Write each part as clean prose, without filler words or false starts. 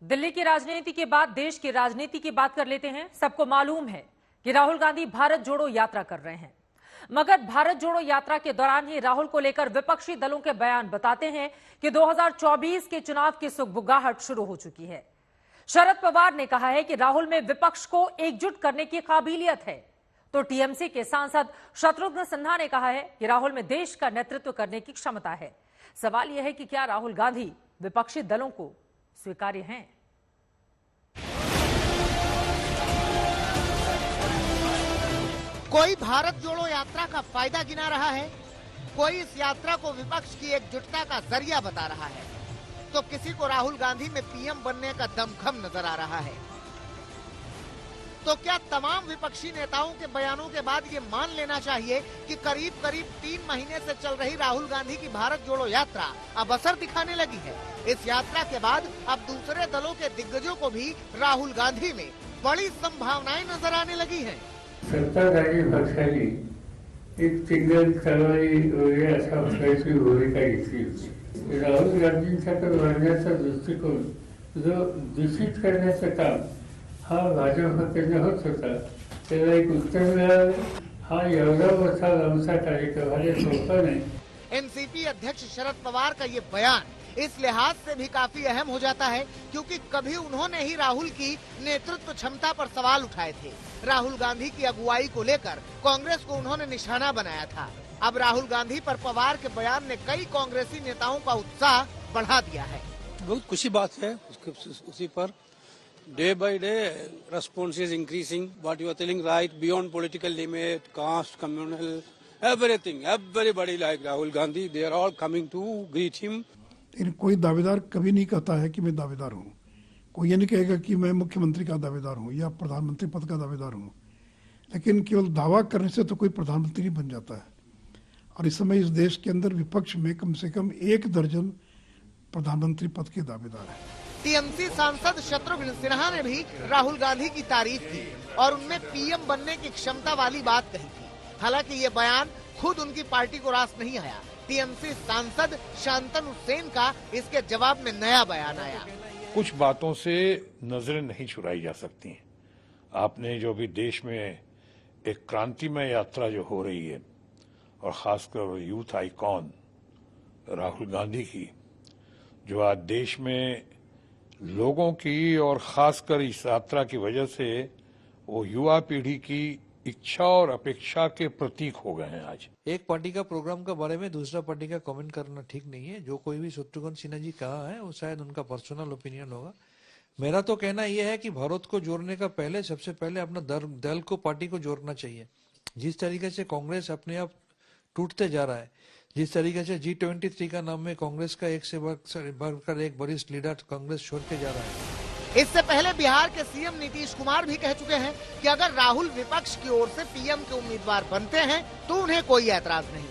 दिल्ली की राजनीति के बाद देश की राजनीति की बात कर लेते हैं। सबको मालूम है कि राहुल गांधी भारत जोड़ो यात्रा कर रहे हैं, मगर भारत जोड़ो यात्रा के दौरान ही राहुल को लेकर विपक्षी दलों के बयान बताते हैं कि 2024 के चुनाव की सुगबुगाहट शुरू हो चुकी है। शरद पवार ने कहा है कि राहुल में विपक्ष को एकजुट करने की काबिलियत है, तो टीएमसी के सांसद शत्रुघ्न सिन्हा ने कहा है कि राहुल में देश का नेतृत्व करने की क्षमता है। सवाल यह है कि क्या राहुल गांधी विपक्षी दलों को स्वीकार्य हैं? कोई भारत जोड़ो यात्रा का फायदा गिना रहा है, कोई इस यात्रा को विपक्ष की एकजुटता का जरिया बता रहा है, तो किसी को राहुल गांधी में पीएम बनने का दमखम नजर आ रहा है। तो क्या तमाम विपक्षी नेताओं के बयानों के बाद ये मान लेना चाहिए कि करीब करीब 3 महीने से चल रही राहुल गांधी की भारत जोड़ो यात्रा अब असर दिखाने लगी है? इस यात्रा के बाद अब दूसरे दलों के दिग्गजों को भी राहुल गांधी में बड़ी संभावनाएं नजर आने लगी हैं। सत्ताधारी पक्षाने एक सिंगल चळवळी वगैरे अशा प्रकारची भूमिका घेतली होती। राहुल गांधींचा तो वाढण्याचा दृष्टिकोन जो दूषित करण्याचं काम हा भाजपकडनं होत होता, त्याला एक उत्तर मिळालं। हा एवढा मोठा लमसा कार्यक्रम आहे, सोपा नाही। एनसीपी अध्यक्ष शरद पवार का ये बयान इस लिहाज से भी काफी अहम हो जाता है क्योंकि कभी उन्होंने ही राहुल की नेतृत्व क्षमता पर सवाल उठाए थे। राहुल गांधी की अगुवाई को लेकर कांग्रेस को उन्होंने निशाना बनाया था। अब राहुल गांधी पर पवार के बयान ने कई कांग्रेसी नेताओं का उत्साह बढ़ा दिया है। बहुत खुशी बात है उसी पर। Day by day response is increasing. What you are telling right, beyond political limit, caste, communal, everything, everybody like Rahul Gandhi, they are all coming to greet him. लेकिन कोई दावेदार कभी नहीं कहता है कि मैं दावेदार हूँ। कोई ये नहीं कहेगा कि मैं मुख्यमंत्री का दावेदार हूँ या प्रधानमंत्री पद का दावेदार हूँ, लेकिन केवल दावा करने से तो कोई प्रधानमंत्री नहीं बन जाता है। और इस समय इस देश के अंदर विपक्ष में कम से कम 1 दर्जन प्रधानमंत्री पद के दावेदार हैं। टीएमसी सांसद शत्रुघ्न सिन्हा ने भी राहुल गांधी की तारीफ की और उनमें पीएम बनने की क्षमता वाली बात कही थी। हालांकि ये बयान खुद उनकी पार्टी को रास नहीं आया। टीएमसी सांसद शांतनु सेन का इसके जवाब में नया बयान आया। कुछ बातों से नजरें नहीं चुराई जा सकती। आपने जो भी देश में एक क्रांतिमय यात्रा जो हो रही है और खासकर यूथ आइकॉन राहुल गांधी की, जो आज देश में लोगों की और खासकर इस यात्रा की वजह से वो युवा पीढ़ी की इच्छा और अपेक्षा के प्रतीक हो गए हैं। आज एक पार्टी का प्रोग्राम के बारे में दूसरा पार्टी का कमेंट करना ठीक नहीं है। जो कोई भी शत्रुघ्न सिन्हा जी कहा है वो शायद उनका पर्सनल ओपिनियन होगा। मेरा तो कहना यह है कि भारत को जोड़ने का पहले सबसे पहले अपना दल को, पार्टी को जोड़ना चाहिए। जिस तरीके से कांग्रेस अपने आप टूटते जा रहा है, जिस तरीके से G23 का नाम में कांग्रेस का एक से बढ़कर एक वरिष्ठ लीडर कांग्रेस छोड़ के जा रहा है। इससे पहले बिहार के सीएम नीतीश कुमार भी कह चुके हैं कि अगर राहुल विपक्ष की ओर से पीएम के उम्मीदवार बनते हैं तो उन्हें कोई ऐतराज नहीं।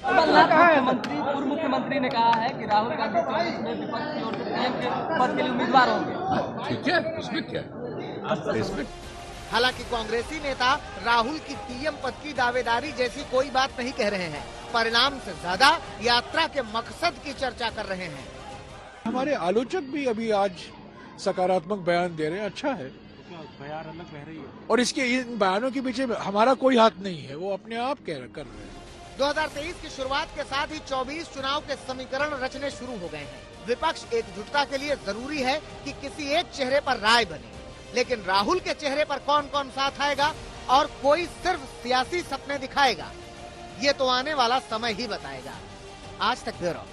पूर्व मुख्यमंत्री ने कहा है कि राहुल गांधी 24 में विपक्ष की ओर से पीएम के पद के लिए उम्मीदवार होंगे। ठीक है, इसमें क्या है? हालांकि कांग्रेसी नेता राहुल की पीएम पद की दावेदारी जैसी कोई बात नहीं कह रहे हैं। परिणाम से ज्यादा यात्रा के मकसद की चर्चा कर रहे हैं। हमारे आलोचक भी अभी आज सकारात्मक बयान दे रहे हैं, अच्छा है। बयान अलग कह रही है और इसके इन बयानों के पीछे हमारा कोई हाथ नहीं है, वो अपने आप कर रहे हैं। 2023 की शुरुआत के साथ ही 24 चुनाव के समीकरण रचने शुरू हो गए हैं। विपक्ष एकजुटता के लिए जरूरी है कि किसी एक चेहरे पर राय बने, लेकिन राहुल के चेहरे पर कौन कौन साथ आएगा और कोई सिर्फ सियासी सपने दिखाएगा, ये तो आने वाला समय ही बताएगा। आज तक ब्यूरो।